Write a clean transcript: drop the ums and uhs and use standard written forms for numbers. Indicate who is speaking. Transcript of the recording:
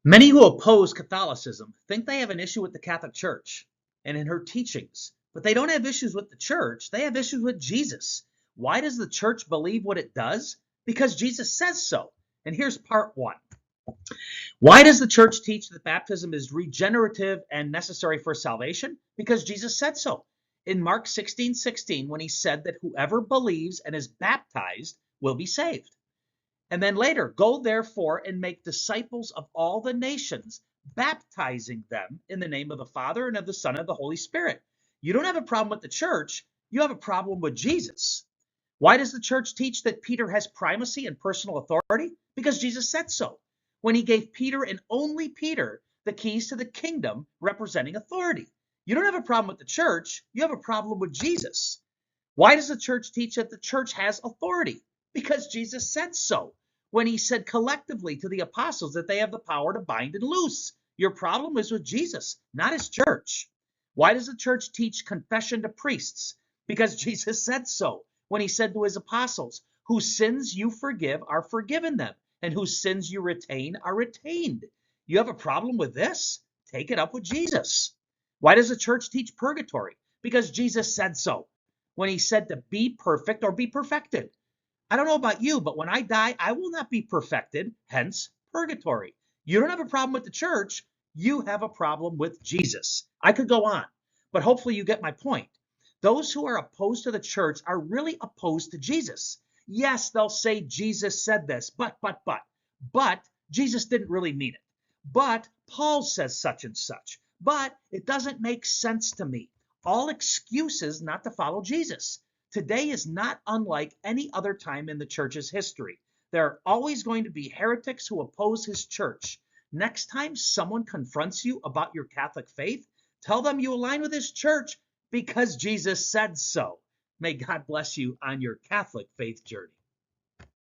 Speaker 1: Many who oppose Catholicism think they have an issue with the Catholic Church and in her teachings, but they don't have issues with the church. They have issues with Jesus. Why does the church believe what it does? Because Jesus says so. And here's part one. Why does the church teach that baptism is regenerative and necessary for salvation? Because Jesus said so. In Mark 16:16, when he said that whoever believes and is baptized will be saved. And then later, go therefore and make disciples of all the nations, baptizing them in the name of the Father and of the Son and of the Holy Spirit. You don't have a problem with the church, you have a problem with Jesus. Why does the church teach that Peter has primacy and personal authority? Because Jesus said so when he gave Peter and only Peter the keys to the kingdom representing authority. You don't have a problem with the church, you have a problem with Jesus. Why does the church teach that the church has authority? Because Jesus said so when he said collectively to the apostles that they have the power to bind and loose. Your problem is with Jesus, not his church. Why does the church teach confession to priests? Because Jesus said so when he said to his apostles, whose sins you forgive are forgiven them, and whose sins you retain are retained. You have a problem with this? Take it up with Jesus. Why does the church teach purgatory? Because Jesus said so when he said to be perfect or be perfected. I don't know about you, but when I die, I will not be perfected, hence purgatory. You don't have a problem with the church, you have a problem with Jesus. I could go on, but hopefully you get my point. Those who are opposed to the church are really opposed to Jesus. Yes, they'll say Jesus said this, but Jesus didn't really mean it. But Paul says such and such. But it doesn't make sense to me. All excuses not to follow Jesus. Today is not unlike any other time in the church's history. There are always going to be heretics who oppose his church. Next time someone confronts you about your Catholic faith, tell them you align with his church because Jesus said so. May God bless you on your Catholic faith journey.